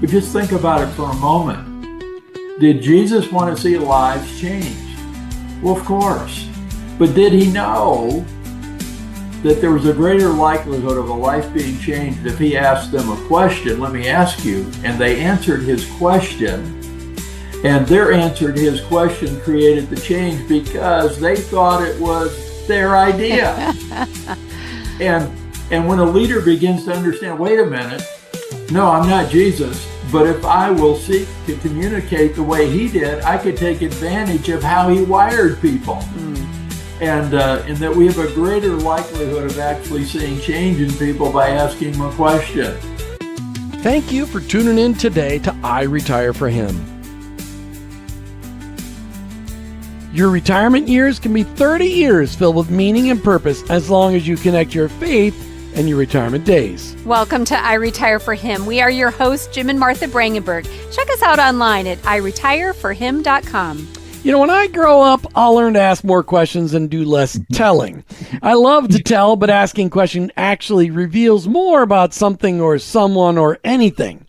But just think about it for a moment. Did Jesus want to see lives changed? Well, of course. But did he know that there was a greater likelihood of a life being changed if he asked them a question? Let me ask you. And they answered his question. And their answer to his question created the change because they thought it was their idea. And when a leader begins to understand, wait a minute, no, I'm not Jesus, but if I will seek to communicate the way he did, I could take advantage of how he wired people. And that we have a greater likelihood of actually seeing change in people by asking them a question. Thank you for tuning in today to I Retire for Him. Your retirement years can be 30 years filled with meaning and purpose as long as you connect your faith and your retirement days. Welcome to I Retire for Him. We are your hosts, Jim and Martha Brangenberg. Check us out online at iretireforhim.com. You know, when I grow up, I'll learn to ask more questions and do less telling. I love to tell, but asking questions actually reveals more about something or someone or anything.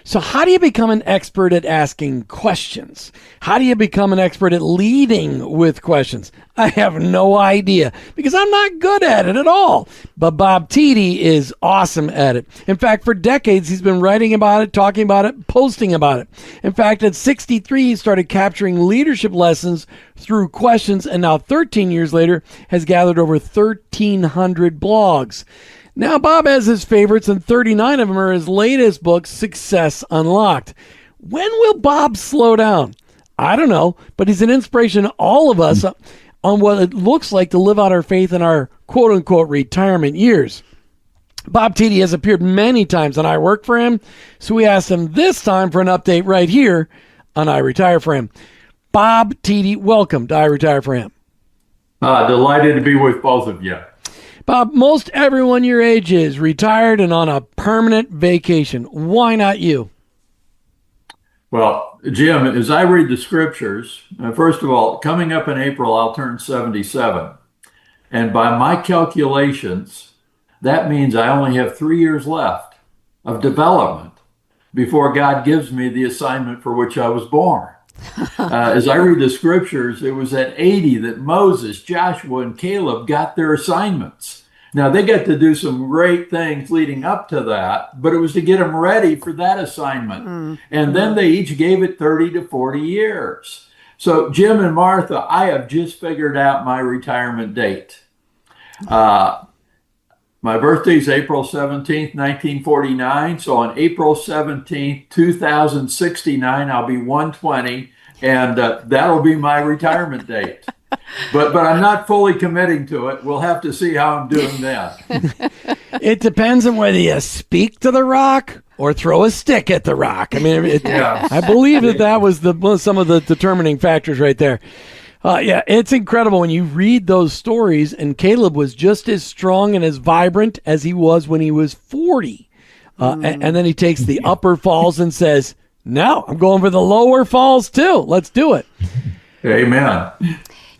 So how do you become an expert at asking questions? How do you become an expert at leading with questions? I have no idea because I'm not good at it at all. But Bob Tiede is awesome at it. In fact, for decades, he's been writing about it, talking about it, posting about it. In fact, at 63, he started capturing leadership lessons through questions, and now 13 years later, has gathered over 1,300 blogs. Now, Bob has his favorites, and 39 of them are his latest book, Success Unlocked. When will Bob slow down? I don't know, but he's an inspiration to all of us on what it looks like to live out our faith in our quote-unquote retirement years. Bob Tiede has appeared many times on I Work for Him, so we asked him this time for an update right here on I Retire for Him. Bob Tiede, welcome to I Retire for Him. Delighted to be with both of you. Bob, most everyone your age is retired and on a permanent vacation. Why not you? Well, Jim, as I read the scriptures, first of all, coming up in April, I'll turn 77. And by my calculations, that means I only have 3 years left of development before God gives me the assignment for which I was born. As I read the scriptures, it was at 80 that Moses, Joshua, and Caleb got their assignments. Now, they got to do some great things leading up to that, but it was to get them ready for that assignment. And then they each gave it 30 to 40 years. So, Jim and Martha, I have just figured out my retirement date. My birthday is April 17th, 1949. So on April 17th, 2069, I'll be 120, and that'll be my retirement date. But I'm not fully committing to it. We'll have to see how I'm doing then. It depends on whether you speak to the rock or throw a stick at the rock. I mean, I believe that was some of the determining factors right there. Yeah, it's incredible when you read those stories, and Caleb was just as strong and as vibrant as he was when he was 40. And then he takes the upper falls and says, no, I'm going for the lower falls too. Let's do it. Amen.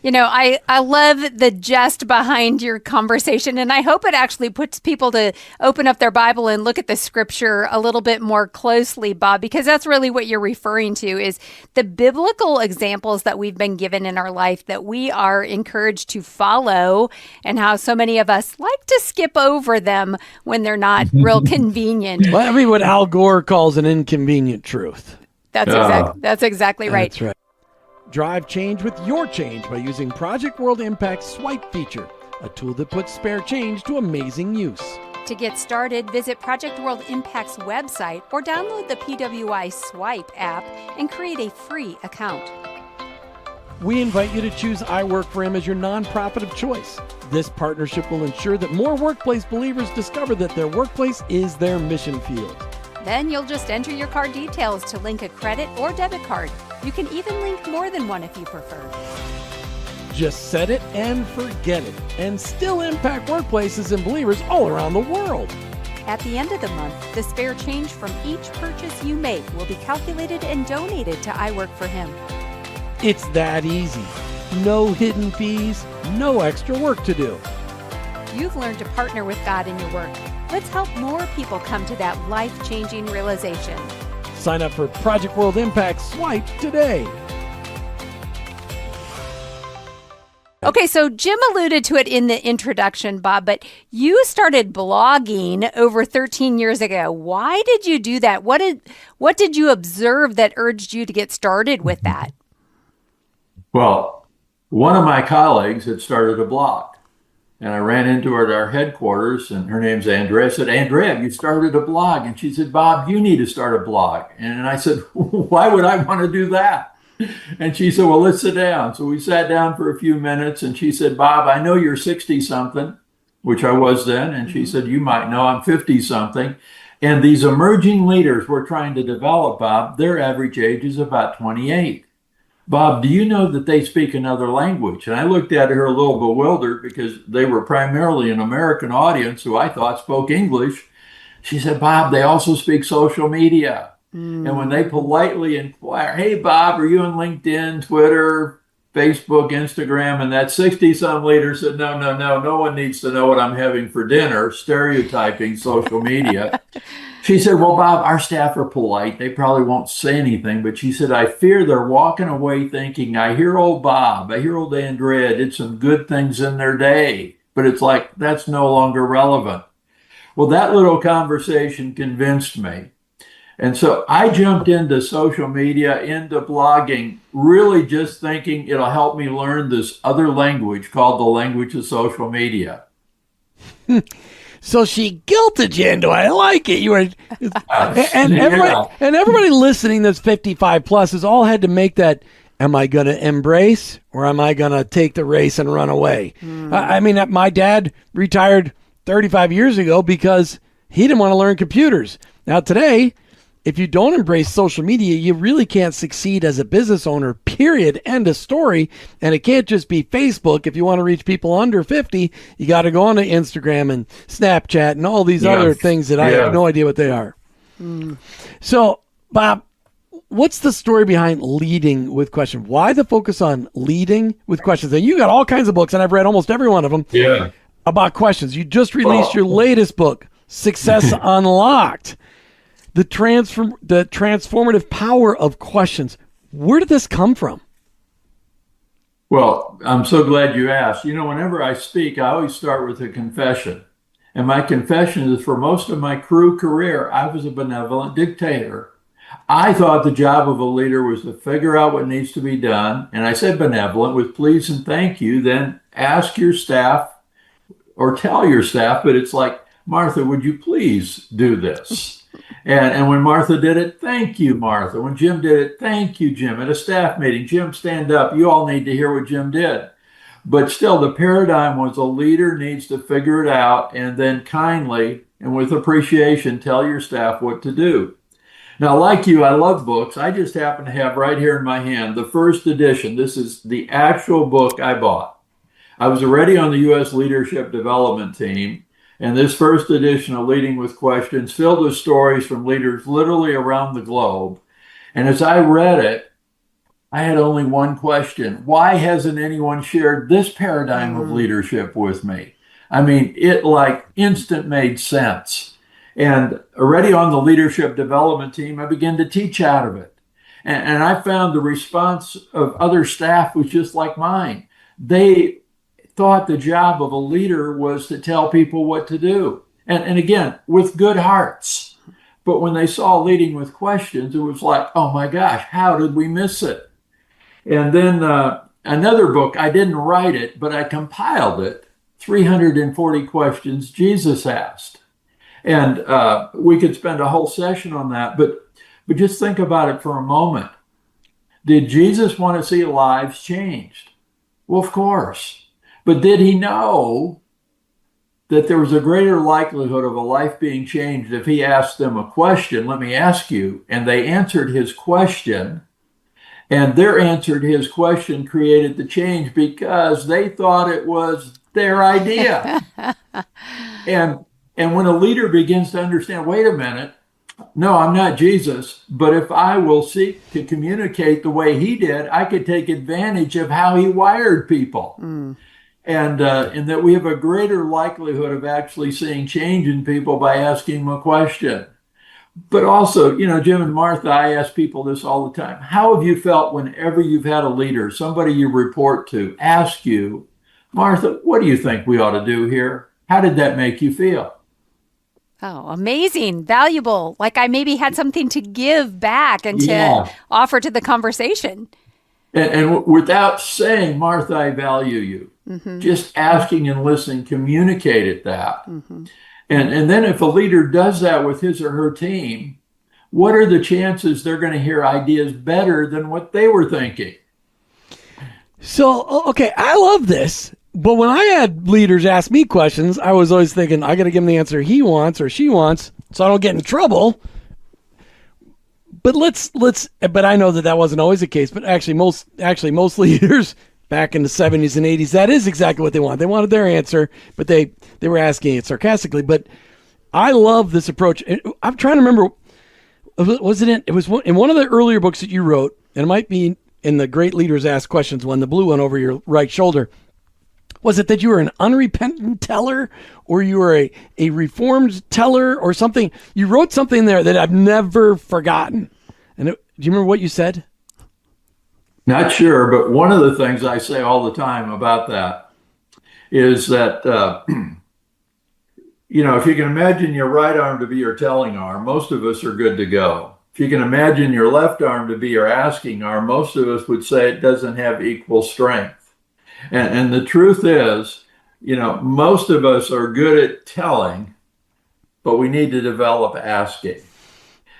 You know, I love the jest behind your conversation, and I hope it actually puts people to open up their Bible and look at the scripture a little bit more closely, Bob, because that's really what you're referring to is the biblical examples that we've been given in our life that we are encouraged to follow, and how so many of us like to skip over them when they're not real convenient. Well, I mean, what Al Gore calls an inconvenient truth. That's exactly right. That's right. Drive change with your change by using Project World Impact's Swipe feature, a tool that puts spare change to amazing use. To get started, visit Project World Impact's website or download the PWI Swipe app and create a free account. We invite you to choose I Work for Him as your nonprofit of choice. This partnership will ensure that more workplace believers discover that their workplace is their mission field. Then you'll just enter your card details to link a credit or debit card. You can even link more than one if you prefer. Just set it and forget it, and still impact workplaces and believers all around the world. At the end of the month, the spare change from each purchase you make will be calculated and donated to I Work for Him. It's that easy. No hidden fees, no extra work to do. You've learned to partner with God in your work. Let's help more people come to that life-changing realization. Sign up for Project World Impact Swipe today. Okay, so Jim alluded to it in the introduction, Bob, but you started blogging over 13 years ago. Why did you do that? What did you observe that urged you to get started with that? Well, one of my colleagues had started a blog, and I ran into her at our headquarters, and her name's Andrea. I said, Andrea, you started a blog. And she said, Bob, you need to start a blog. And I said, why would I want to do that? And she said, well, let's sit down. So we sat down for a few minutes, and she said, Bob, I know you're 60 something, which I was then. And she said, you might know I'm 50 something. And these emerging leaders we're trying to develop, Bob, their average age is about 28. Bob, do you know that they speak another language? And I looked at her a little bewildered because they were primarily an American audience who I thought spoke English. She said, Bob, they also speak social media. And when they politely inquire, hey, Bob, are you on LinkedIn, Twitter, Facebook, Instagram? And that 60-some leader said, no one needs to know what I'm having for dinner, stereotyping social media. She said, well, Bob, our staff are polite. They probably won't say anything. But she said, I fear they're walking away thinking, I hear old Bob, I hear old Andrea did some good things in their day. But it's like, that's no longer relevant. Well, that little conversation convinced me. And so I jumped into social media, into blogging, really just thinking it'll help me learn this other language called the language of social media. So she guilted you into it. I like it. You were, and everybody listening that's 55 plus has all had to make that. Am I going to embrace or am I going to take the race and run away? I mean, my dad retired 35 years ago because he didn't want to learn computers. Now today, if you don't embrace social media, you really can't succeed as a business owner, period, end of story. And it can't just be Facebook. If you want to reach people under 50, you got to go on to Instagram and Snapchat and all these other things that I have no idea what they are. So, Bob, what's the story behind leading with questions? Why the focus on leading with questions? And you got all kinds of books, and I've read almost every one of them about questions. You just released your latest book, Success Unlocked. The transformative power of questions. Where did this come from? Well, I'm so glad you asked. You know, whenever I speak, I always start with a confession. And my confession is for most of my crew career, I was a benevolent dictator. I thought the job of a leader was to figure out what needs to be done. And I said benevolent with please and thank you, then ask your staff or tell your staff, but it's like, Martha, would you please do this? And when Martha did it, thank you, Martha. When Jim did it, thank you, Jim. At a staff meeting, Jim, stand up. You all need to hear what Jim did. But still, the paradigm was a leader needs to figure it out and then kindly and with appreciation tell your staff what to do. Now, like you, I love books. I just happen to have right here in my hand the first edition. This is the actual book I bought. I was already on the U.S. Leadership Development Team. And this first edition of Leading with Questions filled with stories from leaders literally around the globe. And as I read it, I had only one question. Why hasn't anyone shared this paradigm of leadership with me? I mean, it like instant made sense. And already on the leadership development team, I began to teach out of it. And I found the response of other staff was just like mine. They thought the job of a leader was to tell people what to do. And again, with good hearts. But when they saw Leading with Questions, it was like, oh my gosh, how did we miss it? And then another book, I didn't write it, but I compiled it, 340 Questions Jesus Asked. And we could spend a whole session on that, but just think about it for a moment. Did Jesus want to see lives changed? Well, of course. But did he know that there was a greater likelihood of a life being changed if he asked them a question? Let me ask you. And they answered his question. And their answer to his question created the change because they thought it was their idea. And when a leader begins to understand, wait a minute, no, I'm not Jesus, but if I will seek to communicate the way he did, I could take advantage of how he wired people. And that we have a greater likelihood of actually seeing change in people by asking them a question. But also, Jim and Martha, I ask people this all the time. How have you felt whenever you've had a leader, somebody you report to, ask you, Martha, what do you think we ought to do here? How did that make you feel? Oh, amazing, valuable. Like I maybe had something to give back and to Yeah. offer to the conversation. And without saying, Martha, I value you, just asking and listening, communicated that. And then if a leader does that with his or her team, what are the chances they're going to hear ideas better than what they were thinking? So, okay, I love this. But when I had leaders ask me questions, I was always thinking, I got to give them the answer he wants or she wants so I don't get in trouble. But but I know that wasn't always the case. But actually, most leaders back in the 70s and 80s, that is exactly what they want. They wanted their answer, but they were asking it sarcastically. But I love this approach. I'm trying to remember, it was in one of the earlier books that you wrote, and it might be in the Great Leaders Ask Questions one, the blue one over your right shoulder. Was it that you were an unrepentant teller, or you were a reformed teller, or something? You wrote something there that I've never forgotten. And do you remember what you said? Not sure, but one of the things I say all the time about that is that, if you can imagine your right arm to be your telling arm, most of us are good to go. If you can imagine your left arm to be your asking arm, most of us would say it doesn't have equal strength. And the truth is, most of us are good at telling, but we need to develop asking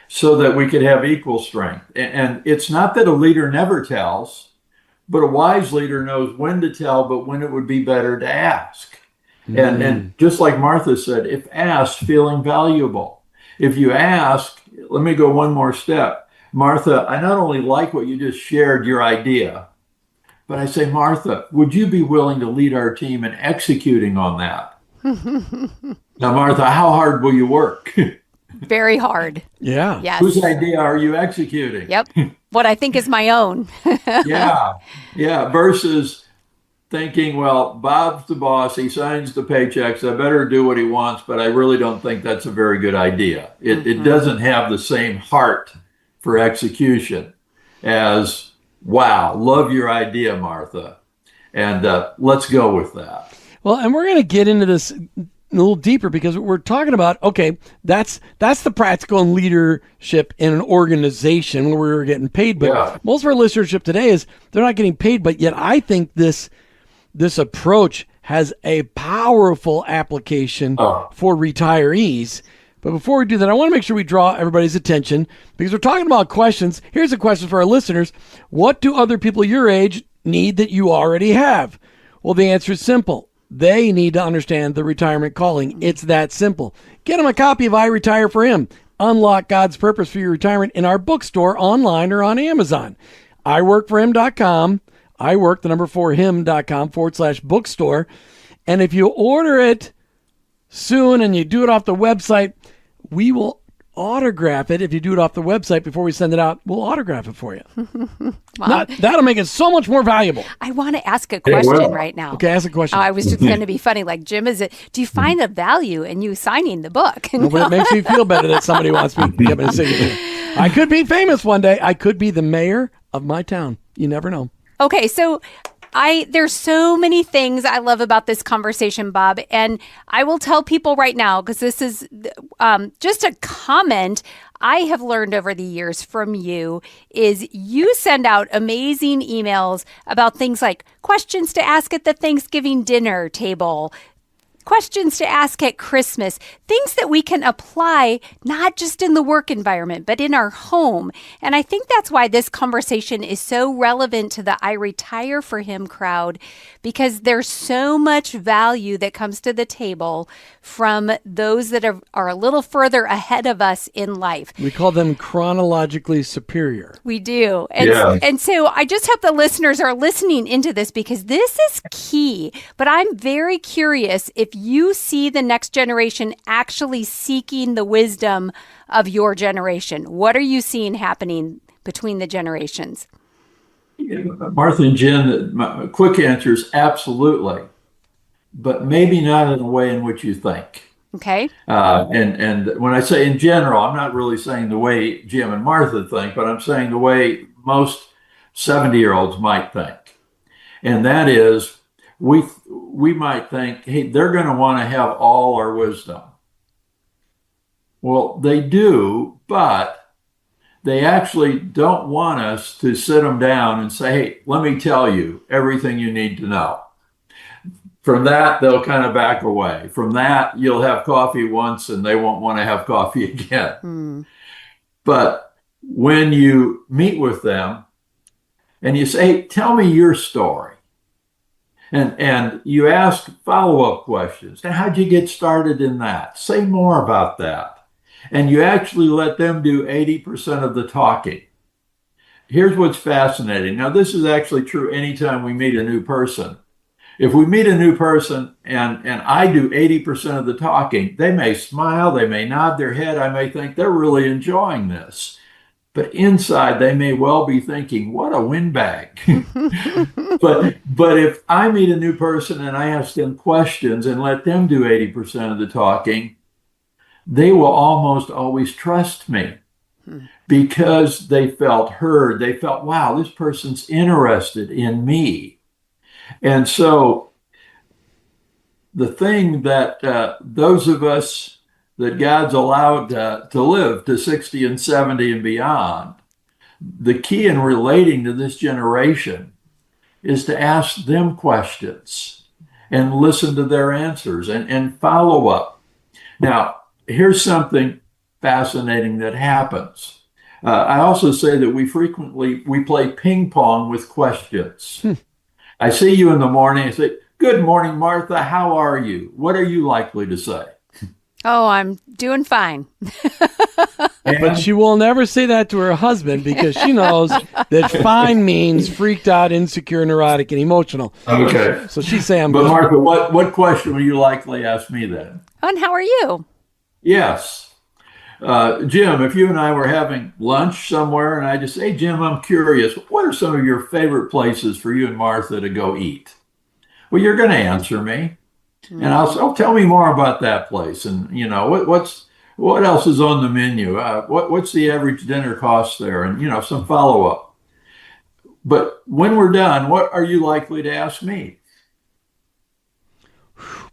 so that we could have equal strength. And it's not that a leader never tells, but a wise leader knows when to tell, but when it would be better to ask. And just like Martha said, if asked, feeling valuable. If you ask, let me go one more step. Martha, I not only like what you just shared, your idea, but I say, Martha, would you be willing to lead our team in executing on that? Now, Martha, how hard will you work? Very hard. Yeah. Yes. Whose idea are you executing? Yep. What I think is my own. Yeah. Versus thinking, well, Bob's the boss. He signs the paychecks. I better do what he wants, but I really don't think that's a very good idea. It doesn't have the same heart for execution as, wow, love your idea, Martha. And let's go with that. Well, and we're going to get into this a little deeper because we're talking about, okay, that's the practical and leadership in an organization where we're getting paid. But most of our listenership today is they're not getting paid. But yet I think this approach has a powerful application for retirees. But before we do that, I want to make sure we draw everybody's attention because we're talking about questions. Here's a question for our listeners. What do other people your age need that you already have? Well, the answer is simple. They need to understand the retirement calling. It's that simple. Get them a copy of I Retire for Him. Unlock God's purpose for your retirement in our bookstore, online, or on Amazon. iworkforhim.com. iwork4him.com/bookstore. And if you order it soon and you do it off the website, we will autograph it. If you do it off the website before we send it out, we'll autograph it for you. Wow. That'll make it so much more valuable. I want to ask a question right now. Okay, ask a question. I was just going to be funny. Like, Jim, do you find a value in you signing the book? No, but it makes me feel better that somebody wants me to give it a signature. I could be famous one day. I could be the mayor of my town. You never know. Okay, so there's so many things I love about this conversation, Bob, and I will tell people right now, because this is just a comment I have learned over the years from you, is you send out amazing emails about things like questions to ask at the Thanksgiving dinner table, questions to ask at Christmas, things that we can apply not just in the work environment, but in our home. And I think that's why this conversation is so relevant to the I Retire for Him crowd, because there's so much value that comes to the table from those that are a little further ahead of us in life. We call them chronologically superior. We do. And so I just hope the listeners are listening into this because this is key. But I'm very curious if you see the next generation actually seeking the wisdom of your generation. What are you seeing happening between the generations? Martha and Jen, my quick answer is absolutely, but maybe not in the way in which you think. Okay. And when I say in general, I'm not really saying the way Jim and Martha think, but I'm saying the way most 70-year-olds might think. And that is, we might think, hey, they're going to want to have all our wisdom. Well, they do, but they actually don't want us to sit them down and say, hey, let me tell you everything you need to know. From that, they'll kind of back away. From that, you'll have coffee once and they won't want to have coffee again. But when you meet with them and you say, hey, tell me your story, and you ask follow-up questions. Now, how'd you get started in that? Say more about that. And you actually let them do 80% of the talking. Here's what's fascinating. Now, this is actually true anytime we meet a new person. If we meet a new person and I do 80% of the talking, they may smile, they may nod their head, I may think they're really enjoying this. But inside, they may well be thinking, what a windbag. But if I meet a new person and I ask them questions and let them do 80% of the talking, they will almost always trust me because they felt heard. They felt, wow, this person's interested in me. And so the thing that those of us that God's allowed to live to 60 and 70 and beyond, the key in relating to this generation is to ask them questions and listen to their answers and follow up. Now, here's something fascinating that happens. I also say that we play ping pong with questions. I see you in the morning. I say, good morning, Martha. How are you? What are you likely to say? Oh, I'm doing fine. But she will never say that to her husband because she knows that fine means freaked out, insecure, neurotic, and emotional. Okay. So she's saying, but Martha, what question will you likely ask me then? And how are you? Yes. Jim, if you and I were having lunch somewhere and I just say, hey, Jim, I'm curious, what are some of your favorite places for you and Martha to go eat? Well, you're going to answer me. And I'll say, oh, tell me more about that place. And, you know, what else is on the menu? What's the average dinner cost there? And, you know, some follow up. But when we're done, what are you likely to ask me?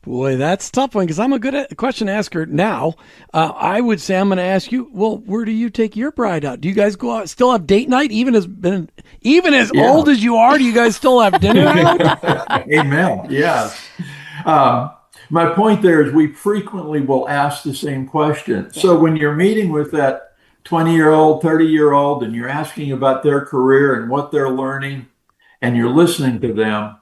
Boy, that's a tough one because I'm a good question asker now. I would say I'm going to ask you, well, where do you take your bride out? Do you guys go out, still have date night? Even as old as you are, do you guys still have dinner out? Amen. Yes. My point there is we frequently will ask the same question. So when you're meeting with that 20-year-old, 30-year-old, and you're asking about their career and what they're learning, and you're listening to them,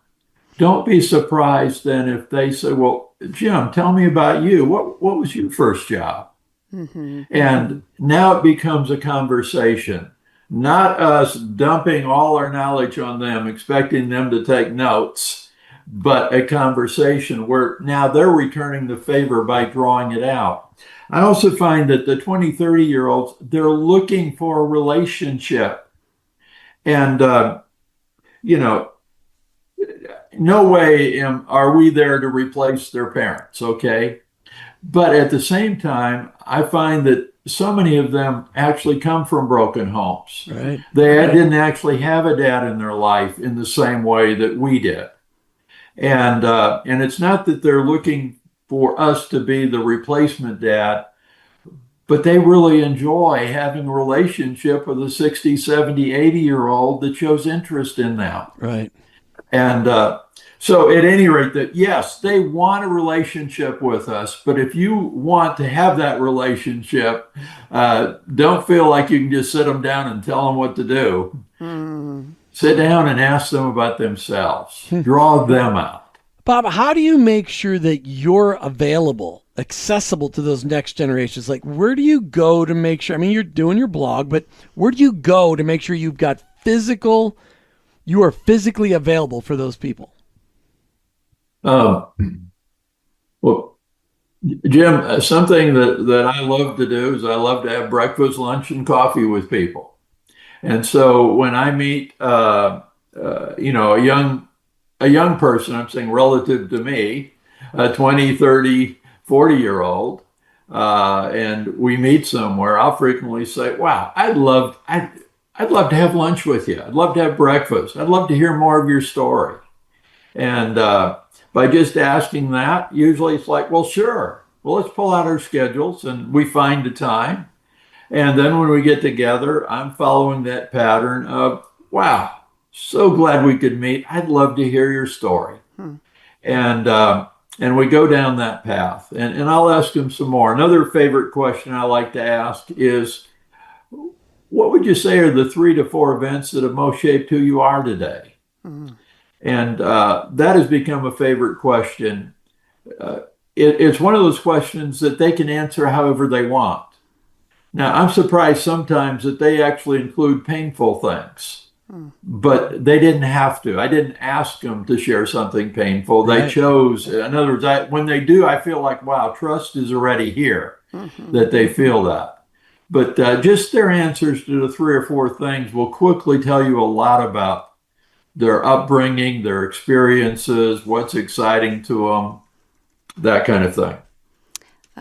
don't be surprised then if they say, well, Jim, tell me about you. What was your first job? And now it becomes a conversation, not us dumping all our knowledge on them, expecting them to take notes, but a conversation where now they're returning the favor by drawing it out. I also find that the 20, 30-year-olds, they're looking for a relationship. And, you know, no way are we there to replace their parents, okay? But at the same time, I find that so many of them actually come from broken homes. Right. They didn't actually have a dad in their life in the same way that we did. And it's not that they're looking for us to be the replacement dad, but they really enjoy having a relationship with a 60, 70, 80-year-old that shows interest in them. Right. And so at any rate, that yes, they want a relationship with us, but if you want to have that relationship, don't feel like you can just sit them down and tell them what to do. Sit down and ask them about themselves. Draw them out. Bob, how do you make sure that you're available, accessible to those next generations? Like, where do you go to make sure? I mean, you're doing your blog, but where do you go to make sure you are physically available for those people? Well, Jim, something that I love to do is I love to have breakfast, lunch, and coffee with people. And so when I meet, you know, a young person, I'm saying relative to me, 20, 30, 40-year-old, and we meet somewhere, I'll frequently say, "Wow, I'd love to have lunch with you. I'd love to have breakfast. I'd love to hear more of your story." And by just asking that, usually it's like, "Well, sure. Well, let's pull out our schedules," and we find a time. And then when we get together, I'm following that pattern of, "Wow, so glad we could meet. I'd love to hear your story." And and we go down that path. And I'll ask them some more. Another favorite question I like to ask is, what would you say are the 3 to 4 events that have most shaped who you are today? And that has become a favorite question. It's one of those questions that they can answer however they want. Now, I'm surprised sometimes that they actually include painful things, but they didn't have to. I didn't ask them to share something painful. They Right. chose. In other words, when they do, I feel like, wow, trust is already here, that they feel that. But just their answers to the 3 or 4 things will quickly tell you a lot about their upbringing, their experiences, what's exciting to them, that kind of thing.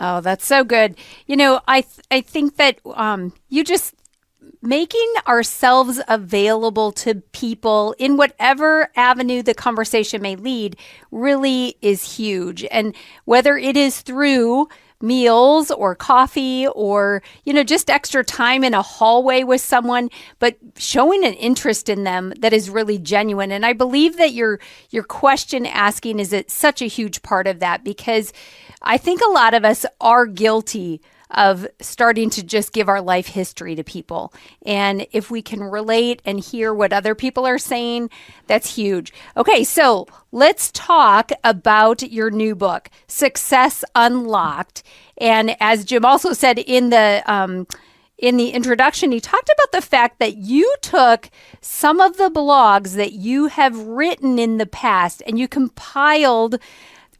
Oh, that's so good. You know, I think that you just making ourselves available to people in whatever avenue the conversation may lead really is huge. And whether it is through meals or coffee or, you know, just extra time in a hallway with someone, but showing an interest in them that is really genuine. And I believe that your question asking is such a huge part of that, because I think a lot of us are guilty of starting to just give our life history to people. And if we can relate and hear what other people are saying, that's huge. Okay, so let's talk about your new book, Success Unlocked. And as Jim also said in the introduction, he talked about the fact that you took some of the blogs that you have written in the past and you compiled.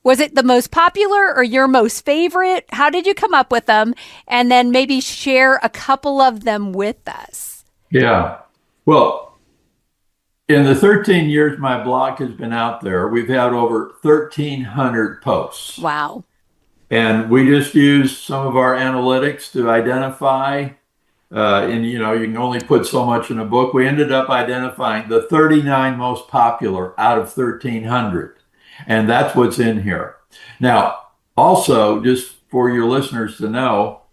Was it the most popular or your most favorite? How did you come up with them? And then maybe share a couple of them with us. Yeah. Well, in the 13 years my blog has been out there, we've had over 1,300 posts. Wow. And we just use some of our analytics to identify, and you know, you can only put so much in a book. We ended up identifying the 39 most popular out of 1,300. And that's what's in here. Now, also, just for your listeners to know,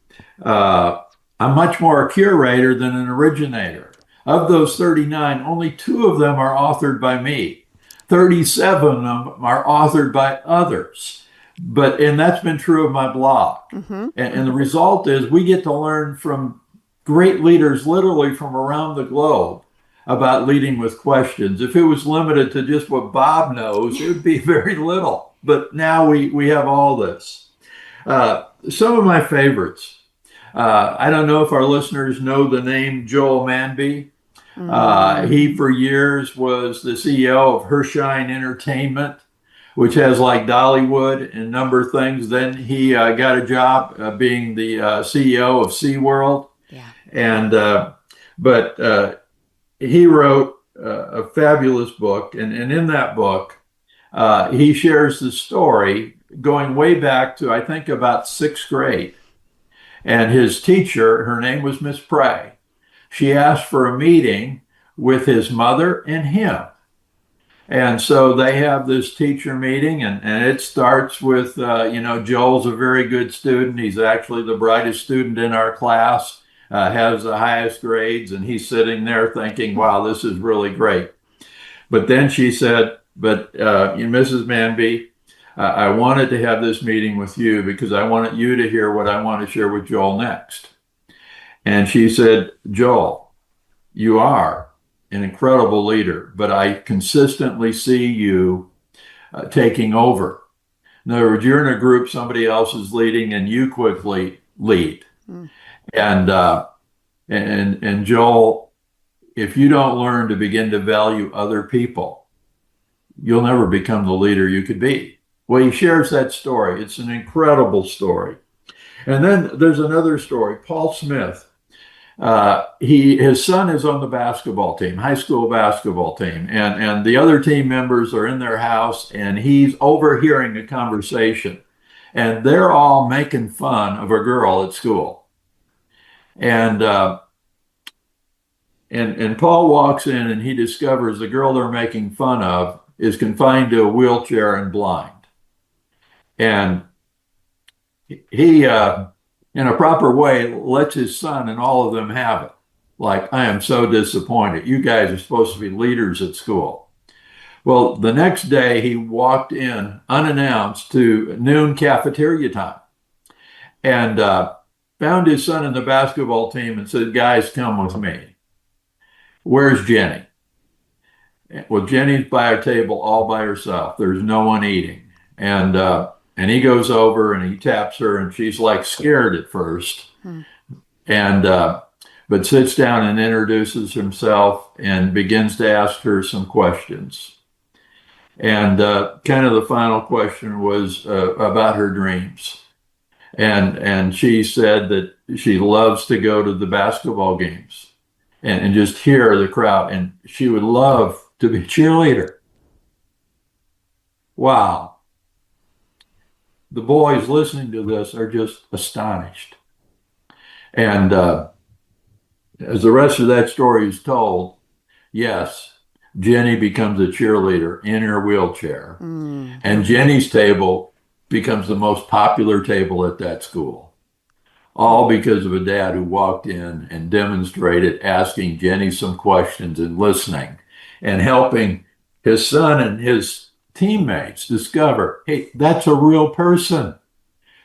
I'm much more a curator than an originator. Of those 39, only 2 of them are authored by me. 37 of them are authored by others. And that's been true of my blog. And the result is we get to learn from great leaders literally from around the globe about leading with questions. If it was limited to just what Bob knows, it would be very little. But now we have all this. Some of my favorites. I don't know if our listeners know the name Joel Manby. He, for years, was the CEO of Hershine Entertainment, which has like Dollywood and a number of things. Then he got a job being the CEO of SeaWorld. Yeah. And he wrote a fabulous book, and in that book, he shares the story going way back to, I think, about 6th grade. And his teacher, her name was Miss Prey. She asked for a meeting with his mother and him. And so they have this teacher meeting, and it starts with, Joel's a very good student. He's actually the brightest student in our class. Has the highest grades, and he's sitting there thinking, wow, this is really great. But then she said, but Mrs. Manby, I wanted to have this meeting with you because I wanted you to hear what I want to share with Joel next. And she said, Joel, you are an incredible leader, but I consistently see you taking over. In other words, you're in a group, somebody else is leading, and you quickly lead. And Joel, if you don't learn to begin to value other people, you'll never become the leader you could be. Well, he shares that story. It's an incredible story. And then there's another story. Paul Smith, his son is on the basketball team, high school basketball team, and the other team members are in their house, and he's overhearing a conversation. and they're all making fun of a girl at school. And and Paul walks in and he discovers the girl they're making fun of is confined to a wheelchair and blind. And he, in a proper way, lets his son and all of them have it. Like, I am so disappointed. You guys are supposed to be leaders at school. Well, the next day he walked in unannounced to noon cafeteria time and found his son in the basketball team and said, guys, come with me. Where's Jenny? Well, Jenny's by her table all by herself. There's no one eating. And he goes over and he taps her and she's like scared at first. And but sits down and introduces himself and begins to ask her some questions. And kind of the final question was about her dreams. And she said that she loves to go to the basketball games and just hear the crowd. And she would love to be a cheerleader. Wow. The boys listening to this are just astonished. And as the rest of that story is told, yes, Jenny becomes a cheerleader in her wheelchair. And Jenny's table becomes the most popular table at that school. All because of a dad who walked in and demonstrated asking Jenny some questions and listening and helping his son and his teammates discover, hey, that's a real person.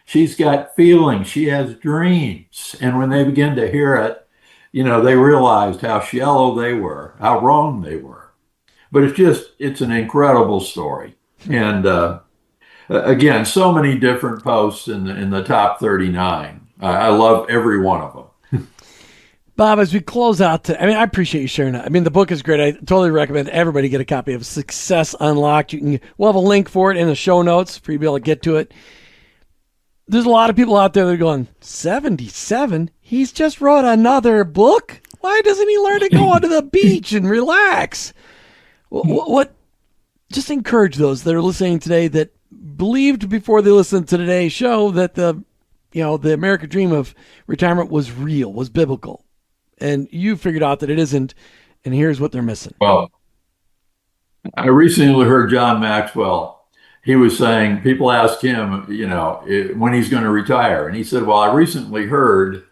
She's got feelings. She has dreams. And when they begin to hear it, they realized how shallow they were, how wrong they were. But it's an incredible story. And again, so many different posts in the top 39. I love every one of them. Bob, as we close out, I appreciate you sharing that. The book is great. I totally recommend everybody get a copy of Success Unlocked. We'll have a link for it in the show notes for you to be able to get to it. There's a lot of people out there that are going, 77? He's just wrote another book? Why doesn't he learn to go onto the beach and relax? What? Just encourage those that are listening today that believed before they listened to today's show that the American dream of retirement was real, was biblical. And you figured out that it isn't, and here's what they're missing. Well, I recently heard John Maxwell. He was saying, people asked him, when he's going to retire. And he said, well, I recently heard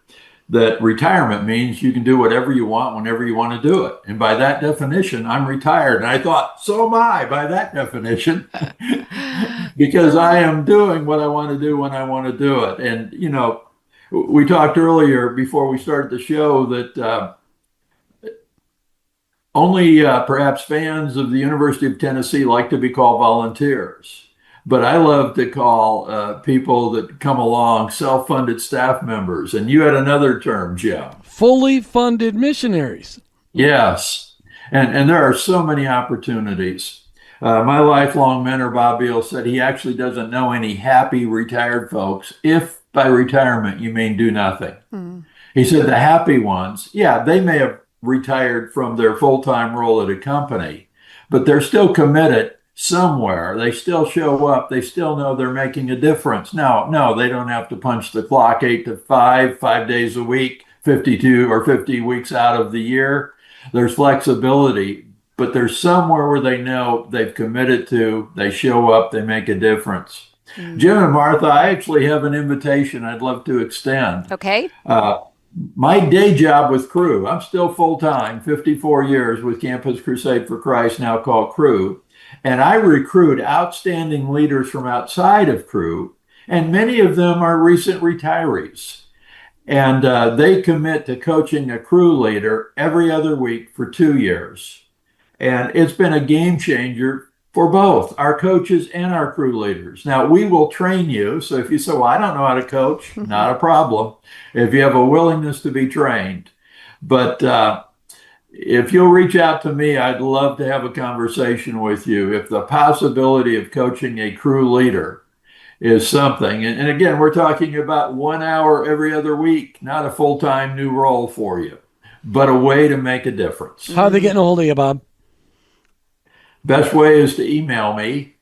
that retirement means you can do whatever you want whenever you want to do it. And by that definition, I'm retired. And I thought, so am I by that definition, because I am doing what I want to do when I want to do it. And, we talked earlier before we started the show that only perhaps fans of the University of Tennessee like to be called volunteers. But I love to call people that come along self-funded staff members. And you had another term, Jim. Fully funded missionaries. Yes. And there are so many opportunities. My lifelong mentor, Bob Beal, said he actually doesn't know any happy retired folks if by retirement you mean do nothing. He said the happy ones, they may have retired from their full-time role at a company, but they're still committed somewhere. They still show up. They still know they're making a difference. No, they don't have to punch the clock 8 to 5, 5 days a week, 52 or 50 weeks out of the year. There's flexibility, but there's somewhere where they know they've committed to, they show up, they make a difference. Jim and Martha, I actually have an invitation I'd love to extend. Okay. My day job with Cru, I'm still full-time, 54 years with Campus Crusade for Christ, now called Cru. And I recruit outstanding leaders from outside of Cru, and many of them are recent retirees. And they commit to coaching a Cru leader every other week for 2 years. And it's been a game changer for both our coaches and our Cru leaders. Now, we will train you. So if you say, well, I don't know how to coach, not a problem. If you have a willingness to be trained. But if you'll reach out to me, I'd love to have a conversation with you. If the possibility of coaching a Cru leader is something, and again, we're talking about 1 hour every other week, not a full-time new role for you, but a way to make a difference. How are they getting a hold of you, Bob? Best way is to email me,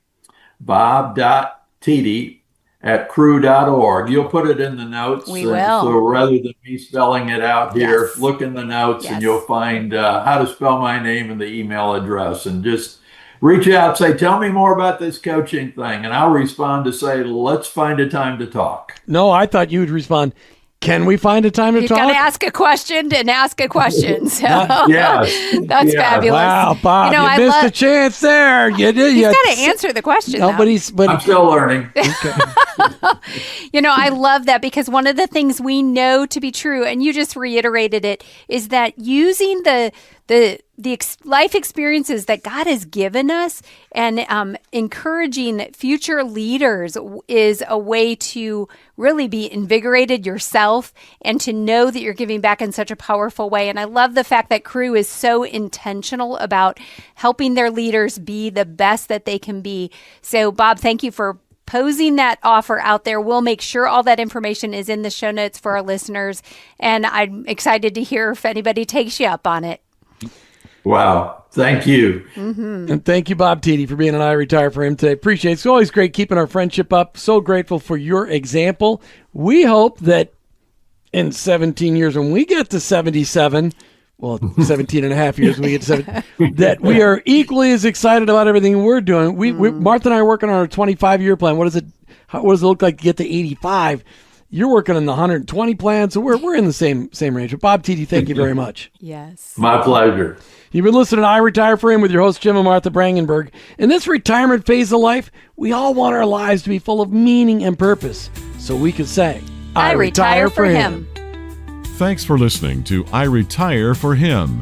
bob.tiede crew.org. You'll put it in the notes. We will. So rather than me spelling it out here, Yes. look in the notes Yes. and you'll find how to spell my name and the email address. And just reach out, say, tell me more about this coaching thing. And I'll respond to say, let's find a time to talk. No, I thought you would respond, can we find a time to You've talk? got to ask a question and ask a question. So Yes. that's Yeah. fabulous. Wow, Bob, You know, you I missed love- a chance there. You did. He's got to answer the question. No, though. but I'm still learning. You know, I love that because one of the things we know to be true, and you just reiterated it, is that using the life experiences that God has given us and encouraging future leaders is a way to really be invigorated yourself and to know that you're giving back in such a powerful way. And I love the fact that Crew is so intentional about helping their leaders be the best that they can be. So, Bob, thank you for posing that offer out there. We'll make sure all that information is in the show notes for our listeners. And I'm excited to hear if anybody takes you up on it. Wow. Thank you. And thank you, Bob Tiede, for being an I Retire for Him today. Appreciate it. It's always great keeping our friendship up. So grateful for your example. We hope that in 17 years, when we get to 77, well, 17 and a half years when we get to 7, that we are equally as excited about everything we're doing. We Martha and I are working on our 25-year plan. What does it look like to get to 85? You're working on the 120 plan, so we're in the same range. But Bob Tiede, thank you very much. Yes. My pleasure. You've been listening to I Retire for Him with your hosts, Jim and Martha Brangenberg. In this retirement phase of life, we all want our lives to be full of meaning and purpose, so we could say, I retire for him. Thanks for listening to I Retire for Him.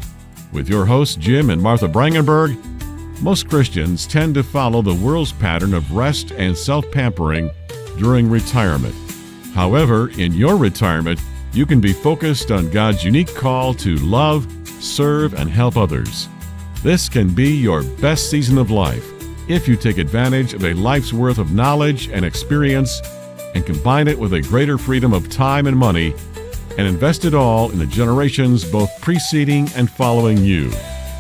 With your hosts, Jim and Martha Brangenberg, most Christians tend to follow the world's pattern of rest and self-pampering during retirement. However, in your retirement, you can be focused on God's unique call to love, serve, and help others. This can be your best season of life if you take advantage of a life's worth of knowledge and experience and combine it with a greater freedom of time and money and invest it all in the generations both preceding and following you.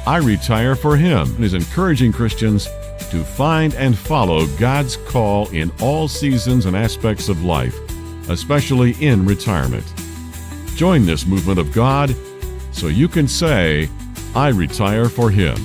I Retire for Him is encouraging Christians to find and follow God's call in all seasons and aspects of life, especially in retirement. Join this movement of God so you can say, I retire for Him.